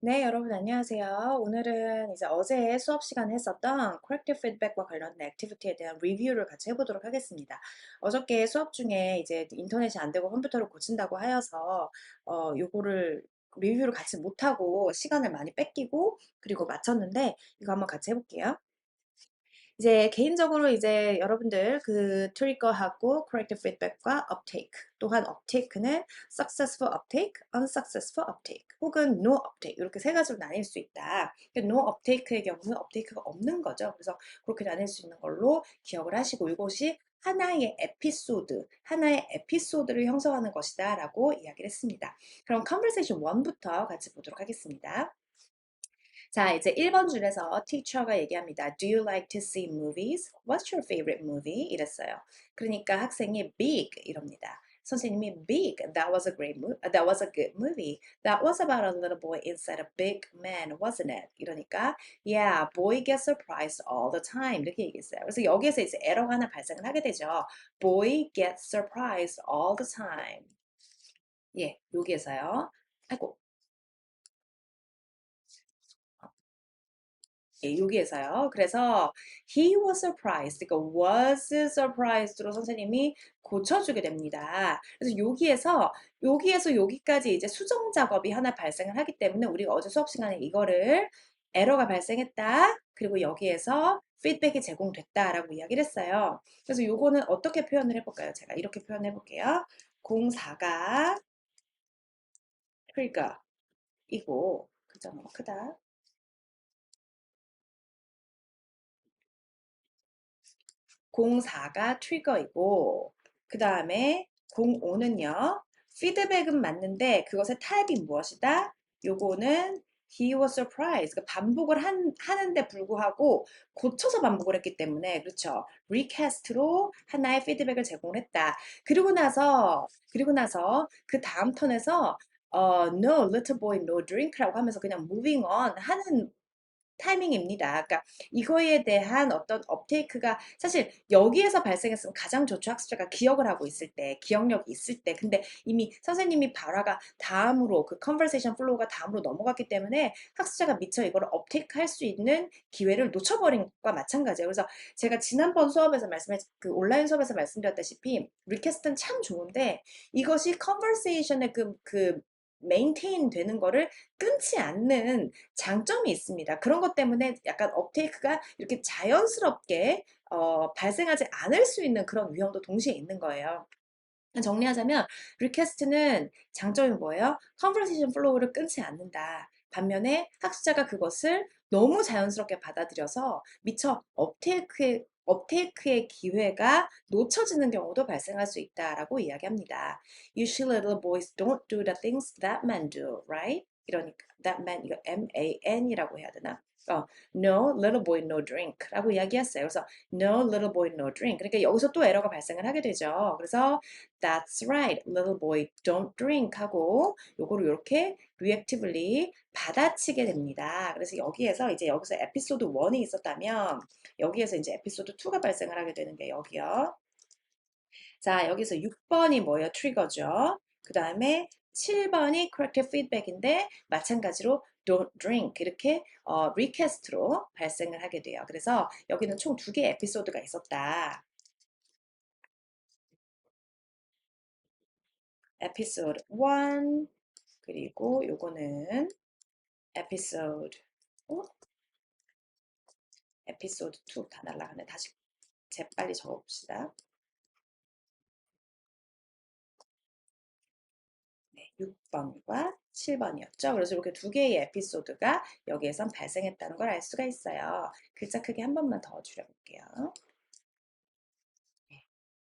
네, 여러분 안녕하세요. 오늘은 이제 어제 수업 시간에 했었던 corrective feedback과 관련된 액티비티에 대한 리뷰를 같이 해보도록 하겠습니다. 어저께 수업 중에 이제 인터넷이 안 되고 컴퓨터를 고친다고 하여서 요거를 리뷰를 같이 못하고 시간을 많이 뺏기고 그리고 마쳤는데 이거 한번 같이 해볼게요. 이제 개인적으로 이제 여러분들 그 트리거하고 corrective feedback과 uptake 또한 uptake는 successful uptake, unsuccessful uptake 혹은 no uptake 이렇게 세 가지로 나뉠 수 있다. no uptake의 경우는 uptake가 없는 거죠. 그래서 그렇게 나뉠 수 있는 걸로 기억을 하시고 이것이 하나의 에피소드를 형성하는 것이다 라고 이야기를 했습니다. 그럼 conversation 1부터 같이 보도록 하겠습니다. 자, 이제 1번 줄에서 teacher가 얘기합니다. Do you like to see movies? What's your favorite movie? 이랬어요. 그러니까 학생이 big 이럽니다. 선생님이 big, that was a great movie, that was a good movie. That was about a little boy inside a big man, wasn't it? 이러니까 yeah, boy gets surprised all the time 이렇게 얘기했어요. 그래서 여기에서 이제 에러가 하나 발생을 하게 되죠. Boy gets surprised all the time. 예, 여기에서요. 아이고. 예, 여기에서요. 그래서 he was surprised. 그러니까 was surprised로 선생님이 고쳐주게 됩니다. 그래서 여기에서 여기까지 이제 수정 작업이 하나 발생을 하기 때문에 우리가 어제 수업 시간에 이거를 에러가 발생했다. 그리고 여기에서 피드백이 제공됐다라고 이야기를 했어요. 그래서 요거는 어떻게 표현을 해볼까요? 제가 이렇게 표현해 볼게요. 공사가 그러니까 이거 그죠? 너무 크다. 공사가 트리거이고 그 다음에 05는요. 피드백은 맞는데 그것의 타입이 무엇이다? 요거는 he was surprised. 그러니까 반복을 하는데 불구하고 고쳐서 반복을 했기 때문에 그렇죠. recast로 하나의 피드백을 제공을 했다. 그리고 나서 그 다음 턴에서 no little boy no drink라고 하면서 그냥 moving on 하는 타이밍입니다. 그러니까 이거에 대한 어떤 업테이크가 사실 여기에서 발생했으면 가장 좋죠. 학습자가 기억을 하고 있을 때, 기억력이 있을 때. 근데 이미 선생님이 발화가 다음으로 그 컨버세이션 플로우가 다음으로 넘어갔기 때문에 학습자가 미처 이거를 업테이크 할 수 있는 기회를 놓쳐버린 것과 마찬가지예요. 그래서 제가 지난번 수업에서 그 온라인 수업에서 말씀드렸다시피 리퀘스트는 참 좋은데 이것이 컨버세이션의 그 메인테인 되는 거를 끊지 않는 장점이 있습니다. 그런 것 때문에 약간 업테이크가 이렇게 자연스럽게 발생하지 않을 수 있는 그런 위험도 동시에 있는 거예요. 정리하자면 리퀘스트는 장점이 뭐예요? 컨버세이션 플로우를 끊지 않는다. 반면에 학습자가 그것을 너무 자연스럽게 받아들여서 미처 업테이크의 기회가 놓쳐지는 경우도 발생할 수 있다라고 이야기합니다. Usually little boys don't do the things that men do, right? 이러니까 that man 이거 man이라고 해야 되나? No little boy no drink라고 이야기했어요. 그래서 no little boy no drink. 그러니까 여기서 또 에러가 발생을 하게 되죠. 그래서 That's right, little boy, don't drink 하고 요거를 이렇게 reactively 받아치게 됩니다. 그래서 여기서 에피소드 1이 있었다면 여기에서 이제 에피소드 2가 발생을 하게 되는 게 여기요. 자, 여기서 6번이 뭐예요? 트리거죠. 그 다음에 7번이 corrective feedback인데 마찬가지로 don't drink 이렇게 리퀘스트로 발생을 하게 돼요. 그래서 여기는 총 2개의 에피소드가 있었다. 에피소드 1 그리고 요거는 에피소드 어? 에피소드 2 다 날라가네. 다시 재빨리 적어봅시다. 네, 6번과 7번이었죠. 그래서 이렇게 2개의 에피소드가 여기에선 발생했다는 걸 알 수가 있어요. 글자 크기 한 번만 더 줄여볼게요. 네,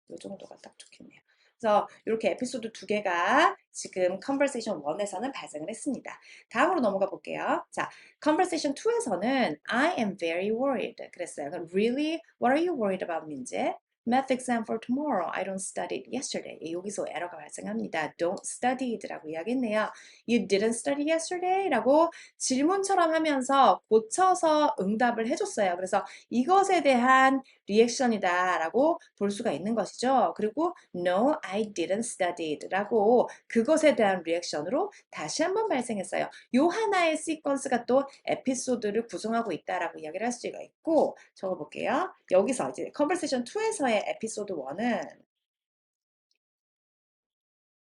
이 정도가 딱 좋겠네요. 그래서 이렇게 에피소드 2개가 지금 컨버세이션 1에서는 발생을 했습니다. 다음으로 넘어가 볼게요. 자, 컨버세이션 2에서는 I am very worried 그랬어요. 그럼 really, what are you worried about, 민재? Math exam for tomorrow. I don't study it yesterday. 여기서 에러가 발생합니다. Don't studyed라고 이야기했네요. You didn't study yesterday? 라고 질문처럼 하면서 고쳐서 응답을 해줬어요. 그래서 이것에 대한 리액션이다 라고 볼 수가 있는 것이죠. 그리고 No, I didn't study it 라고 그것에 대한 리액션으로 다시 한번 발생했어요. 요 하나의 시퀀스가 또 에피소드를 구성하고 있다라고 이야기를 할 수가 있고 적어볼게요. 여기서 이제 컨버세이션 2에서의 에피소드 1은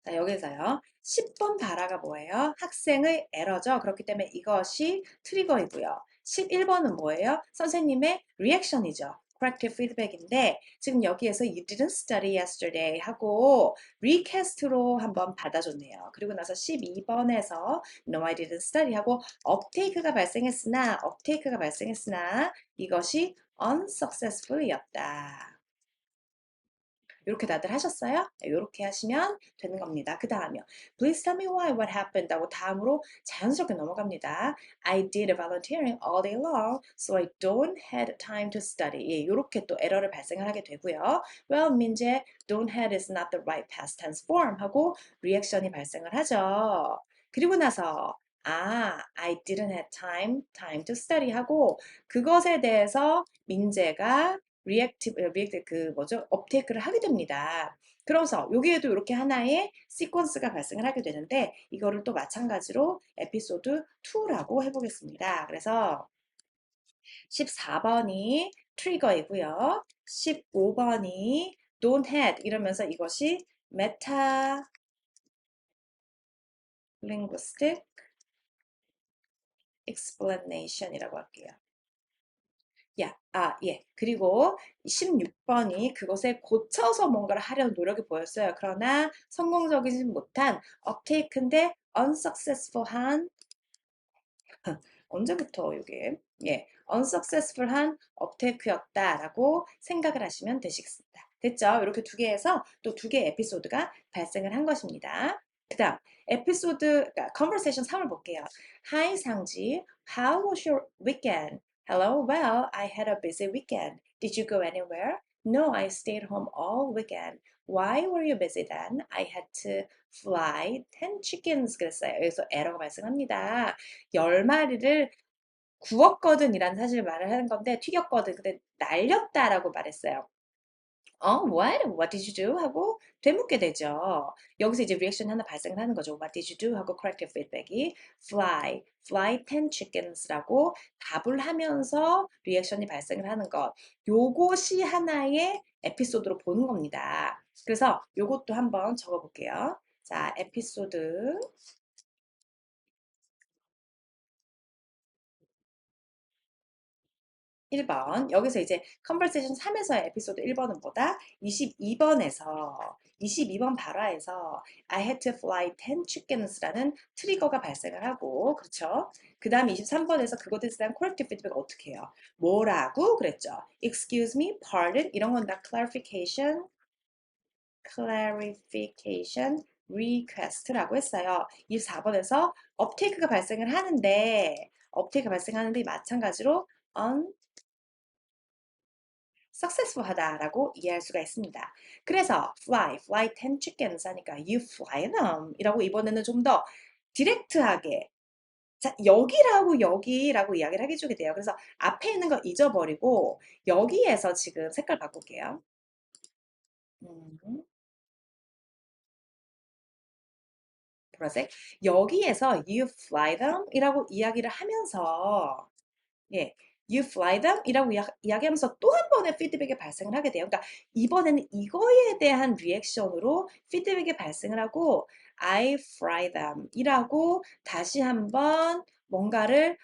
자, 여기서요. 10번 바라가 뭐예요? 학생의 에러죠. 그렇기 때문에 이것이 트리거이고요. 11번은 뭐예요? 선생님의 리액션이죠. corrective feedback인데 지금 여기에서 you didn't study yesterday 하고 리캐스트로 한번 받아줬네요. 그리고 나서 12번에서 no I didn't study 하고 uptake가 발생했으나 이것이 unsuccessful이었다. 이렇게 다들 하셨어요? 이렇게 하시면 되는 겁니다. 그 다음이요. Please tell me why, what happened? 하고 다음으로 자연스럽게 넘어갑니다. I did volunteering all day long, so I don't had time to study. 예, 이렇게 또 에러를 발생을 하게 되고요. Well, 민재, don't had is not the right past tense form 하고 리액션이 발생을 하죠. 그리고 나서 I didn't have time to study 하고 그것에 대해서 민재가 리액티브 그 뭐죠? 업테이크를 하게 됩니다. 그래서 여기에도 이렇게 하나의 시퀀스가 발생을 하게 되는데 이거를 또 마찬가지로 에피소드 2라고 해보겠습니다. 그래서 14번이 트리거이고요. 15번이 don't had 이러면서 이것이 메타 linguistic explanation이라고 할게요. 예. 그리고 16번이 그것에 고쳐서 뭔가를 하려는 노력이 보였어요. 그러나 성공적이지 못한 uptake인데 unsuccessful한 언제부터 이게 unsuccessful한 uptake였다라고 생각을 하시면 되시겠습니다. 됐죠? 이렇게 두 개에서 또 두 개의 에피소드가 발생을 한 것입니다. 그 다음 에피소드, 그러니까 conversation 3을 볼게요. Hi 상지, how was your weekend? Hello, well, I had a busy weekend. Did you go anywhere? No, I stayed home all weekend. Why were you busy then? I had to fly 10 chickens 그랬어요. 여기서 에러가 발생합니다. 10마리를 구웠거든 이라는 사실을 말을 하는 건데 튀겼거든. 근데 날렸다라고 말했어요. what? What did you do? 하고 되묻게 되죠. 여기서 이제 리액션 하나 발생을 하는 거죠. What did you do? 하고 corrective feedback이 fly 10 chickens라고 답을 하면서 리액션이 발생을 하는 것. 요것이 하나의 에피소드로 보는 겁니다. 그래서 요것도 한번 적어볼게요. 자, 에피소드 1번. 여기서 이제 컨버세이션 3에서의 에피소드 1번은 뭐다? 22번 발화에서 I had to fly 10 chickens라는 트리거가 발생을 하고 그렇죠? 그 다음에 23번에서 그것에 대한 corrective feedback 어떻게 해요? 뭐라고 그랬죠? Excuse me, pardon 이런 건 다 clarification request라고 했어요. 24번에서 업테이크가 발생하는데 마찬가지로 successful 하다라고 이해할 수가 있습니다. 그래서 fly 10 chickens 하니까 you fly them 이라고 이번에는 좀 더 디렉트하게 자, 여기라고 이야기를 해주게 돼요. 그래서 앞에 있는 거 잊어버리고 여기에서 지금 색깔 바꿀게요. 음, 보라색. 여기에서 you fly them 이라고 이야기를 하면서 예, you fly them? 이라고 이야기하면서 또 한 번의 피드백이 발생을 하게 돼요. 그러니까 이번에는 이거에 대한 리액션으로 피드백이 발생을 하고 I fry them 이라고 다시 한번 뭔가를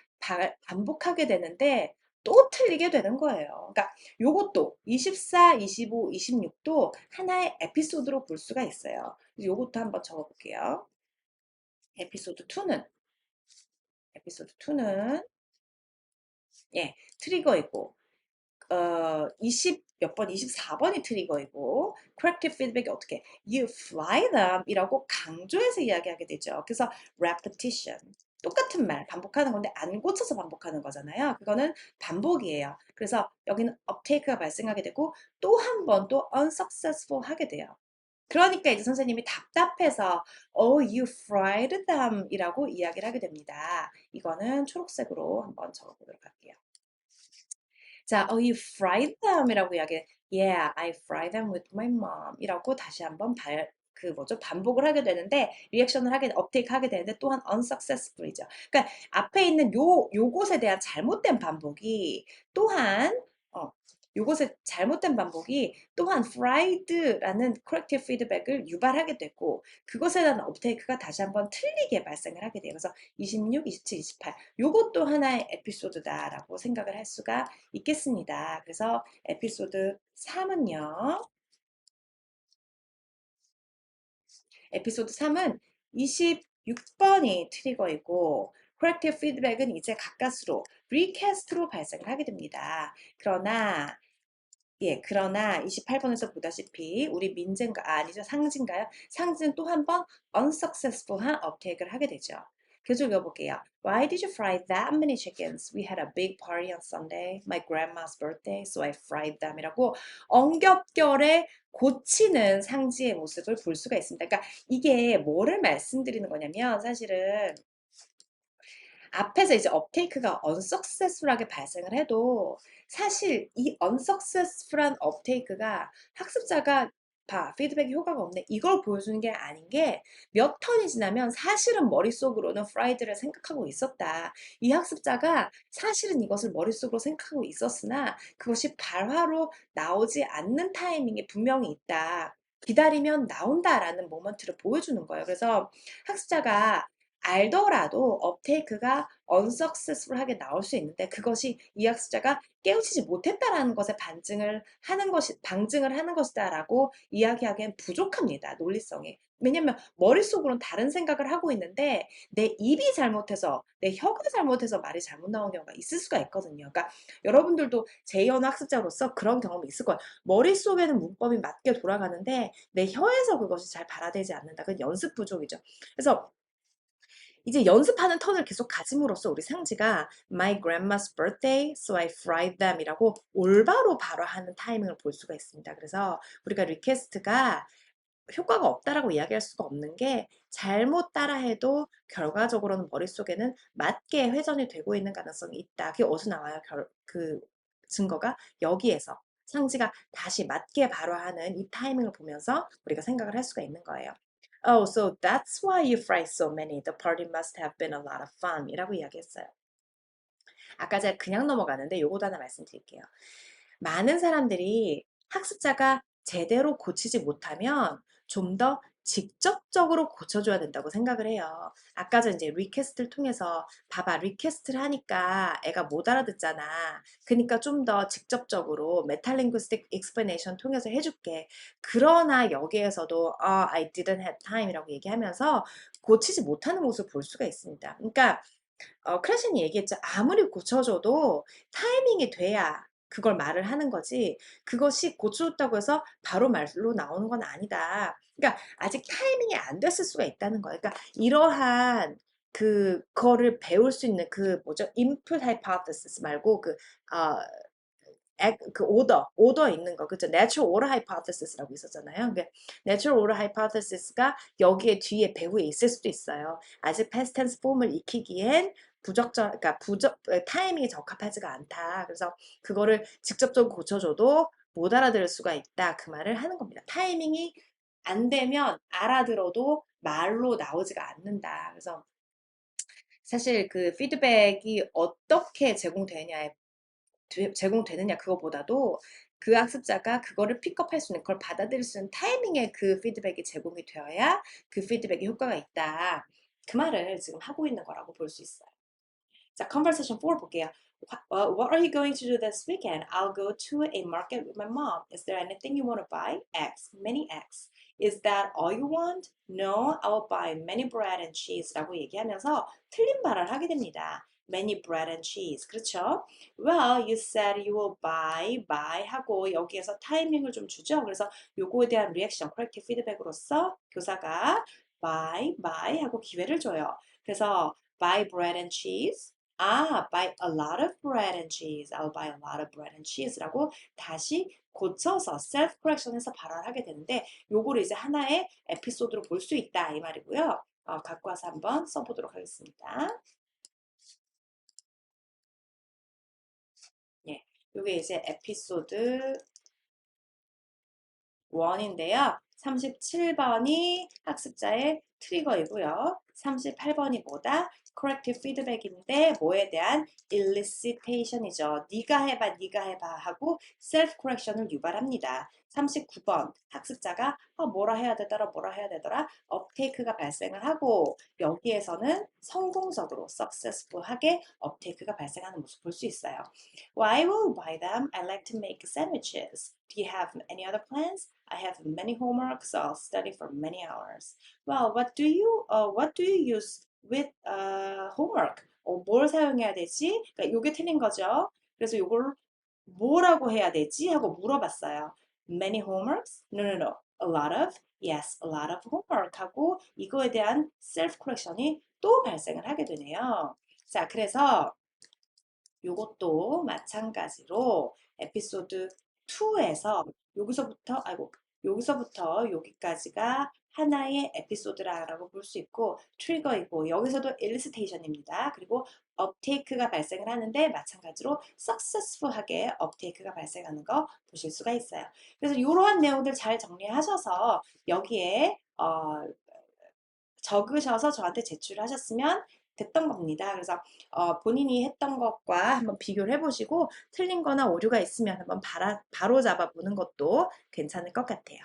반복하게 되는데 또 틀리게 되는 거예요. 그러니까 요것도 24, 25, 26도 하나의 에피소드로 볼 수가 있어요. 요것도 한번 적어볼게요. 에피소드 2는 예, 트리거이고 20 몇 번, 24번이 트리거이고 corrective feedback이 어떻게 you fly them 이라고 강조해서 이야기하게 되죠. 그래서 repetition 똑같은 말 반복하는 건데 안 고쳐서 반복하는 거잖아요. 그거는 반복이에요. 그래서 여기는 uptake가 발생하게 되고 또 한 번 또 unsuccessful 하게 돼요. 그러니까 이제 선생님이 답답해서 Oh, you fried them 이라고 이야기를 하게 됩니다. 이거는 초록색으로 한번 적어보도록 할게요. 자, oh, you fried them 이라고 이야기, yeah, I fried them with my mom 이라고 다시 한번 반복을 하게 되는데, 업테이크 하게 되는데, 또한 unsuccessful이죠. 그러니까 앞에 있는 요것에 대한 잘못된 반복이 또한, 어, 요것의 잘못된 반복이 또한 fried라는 corrective feedback을 유발하게 되고, 그것에 대한 업테이크가 다시 한번 틀리게 발생을 하게 돼요. 그래서 26, 27, 28. 요것도 하나의 에피소드다라고 생각을 할 수가 있겠습니다. 그래서 에피소드 3은 26번이 트리거이고, corrective feedback은 이제 가까스로, recast로 발생을 하게 됩니다. 그러나 28번에서 보다시피 우리 아니죠, 상진가요? 상진은 또 한 번 unsuccessful한 업테이크를 하게 되죠. 그래서 읽어볼게요. Why did you fry that many chickens? We had a big party on Sunday, my grandma's birthday, so I fried them 이라고 엉겹결에 고치는 상지의 모습을 볼 수가 있습니다. 그러니까 이게 뭐를 말씀드리는 거냐면, 사실은 앞에서 이제 업테이크가 unsuccessful하게 발생을 해도 사실 이 unsuccessful한 업테이크가 학습자가 피드백이 효과가 없네, 이걸 보여주는 게 아닌 게, 몇 턴이 지나면 사실은 머릿속으로는 프라이드를 생각하고 있었다. 이 학습자가 사실은 이것을 머릿속으로 생각하고 있었으나 그것이 발화로 나오지 않는 타이밍이 분명히 있다. 기다리면 나온다라는 모먼트를 보여주는 거예요. 그래서 학습자가 알더라도 업테이크가 unsuccessful하게 나올 수 있는데, 그것이 이 학습자가 깨우치지 못했다라는 것에 방증을 하는 것이다라고 이야기하기엔 부족합니다. 논리성이. 왜냐면 머릿속으로는 다른 생각을 하고 있는데 내 입이 잘못해서, 내 혀가 잘못해서 말이 잘못 나온 경우가 있을 수가 있거든요. 그러니까 여러분들도 제2언어 학습자로서 그런 경험이 있을 거예요. 머릿속에는 문법이 맞게 돌아가는데 내 혀에서 그것이 잘 발화되지 않는다. 그건 연습 부족이죠. 그래서 이제 연습하는 턴을 계속 가짐으로써 우리 상지가 My grandma's birthday, so I fried them 이라고 올바로 발화하는 타이밍을 볼 수가 있습니다. 그래서 우리가 리퀘스트가 효과가 없다라고 이야기할 수가 없는 게, 잘못 따라해도 결과적으로는 머릿속에는 맞게 회전이 되고 있는 가능성이 있다. 그게 어디서 나와요? 그 증거가 여기에서 상지가 다시 맞게 발화하는 이 타이밍을 보면서 우리가 생각을 할 수가 있는 거예요. Oh, so that's why you fry so many. The party must have been a lot of fun. 이라고 이야기했어요. 아까 제가 그냥 넘어가는데 요거도 하나 말씀드릴게요. 많은 사람들이 학습자가 제대로 고치지 못하면 좀 더 직접적으로 고쳐줘야 된다고 생각을 해요. 아까 전 이제 리퀘스트를 통해서, 봐봐, 리퀘스트를 하니까 애가 못 알아듣잖아. 그러니까 좀 더 직접적으로 메타링구스틱 익스플레이션 통해서 해줄게. 그러나 여기에서도 I didn't have time 이라고 얘기하면서 고치지 못하는 모습을 볼 수가 있습니다. 그러니까 크래신이 얘기했죠. 아무리 고쳐줘도 타이밍이 돼야 그걸 말을 하는 거지, 그것이 고쳐줬다고 해서 바로 말로 나오는 건 아니다. 그러니까 아직 타이밍이 안 됐을 수가 있다는 거예요. 그러니까 이러한 그거를 배울 수 있는 그 뭐죠? input hypothesis 말고 오더 있는 거, 그죠? Natural order hypothesis라고 있었잖아요. 그러니까 Natural order hypothesis가 여기에 뒤에 배후에 있을 수도 있어요. 아직 past tense 폼을 익히기엔 그러니까 타이밍이 적합하지가 않다. 그래서 그거를 직접적으로 고쳐줘도 못 알아들을 수가 있다. 그 말을 하는 겁니다. 타이밍이 안 되면 알아들어도 말로 나오지가 않는다. 그래서 사실 그 피드백이 어떻게 제공되느냐 그거보다도 그 학습자가 그거를 픽업할 수 있는, 그걸 받아들일 수 있는 타이밍에 그 피드백이 제공이 되어야 그 피드백이 효과가 있다. 그 말을 지금 하고 있는 거라고 볼 수 있어요. 자, conversation 4 볼게요. What are you going to do this weekend? I'll go to a market with my mom. Is there anything you want to buy? X, many X. Is that all you want? No, I will buy many bread and cheese 라고 얘기하면서 틀린 발언을 하게 됩니다. Many bread and cheese. 그렇죠? Well, you said you will buy 하고 여기에서 타이밍을 좀 주죠. 그래서 요거에 대한 리액션, corrective feedback으로서 교사가 buy 하고 기회를 줘요. 그래서 buy bread and cheese. 아, buy a lot of bread and cheese. I'll buy a lot of bread and cheese라고 다시 고쳐서 self correction해서 발언을 하게 되는데 요거를 이제 하나의 에피소드로 볼 수 있다 이 말이고요. 갖고 와서 한번 써보도록 하겠습니다. 예, 요게 이제 에피소드 1인데요. 37번이 학습자의 트리거이고요. 38번이 뭐다? corrective feedback인데 뭐에 대한 elicitation이죠. 네가 해봐, 네가 해봐 하고 self correction을 유발합니다. 39번 학습자가 뭐라 해야 되더라, 뭐라 해야 되더라 업테이크가 발생을 하고 여기에서는 성공적으로 successful하게 업테이크가 발생하는 모습 볼 수 있어요. Well, I will buy them. I like to make sandwiches. Do you have any other plans? I have many homework, so I'll study for many hours. Well, what do you use with homework? 뭘 사용해야 되지? 그러니까 요게 틀린 거죠. 그래서 요걸 뭐라고 해야 되지? 하고 물어봤어요. Many homeworks? No, no, no. A lot of? Yes, a lot of homework 하고 이거에 대한 self correction이 또 발생을 하게 되네요. 자, 그래서 요것도 마찬가지로 에피소드 2에서 여기서부터 여기까지가 하나의 에피소드라고 볼 수 있고 트리거이고 여기서도 일리스테이션입니다. 그리고 업테이크가 발생을 하는데 마찬가지로 successful하게 업테이크가 발생하는 거 보실 수가 있어요. 그래서 이러한 내용들 잘 정리하셔서 여기에 적으셔서 저한테 제출하셨으면 됐던 겁니다. 그래서 본인이 했던 것과 한번 비교를 해보시고 틀린 거나 오류가 있으면 한번 바로 잡아 보는 것도 괜찮을 것 같아요.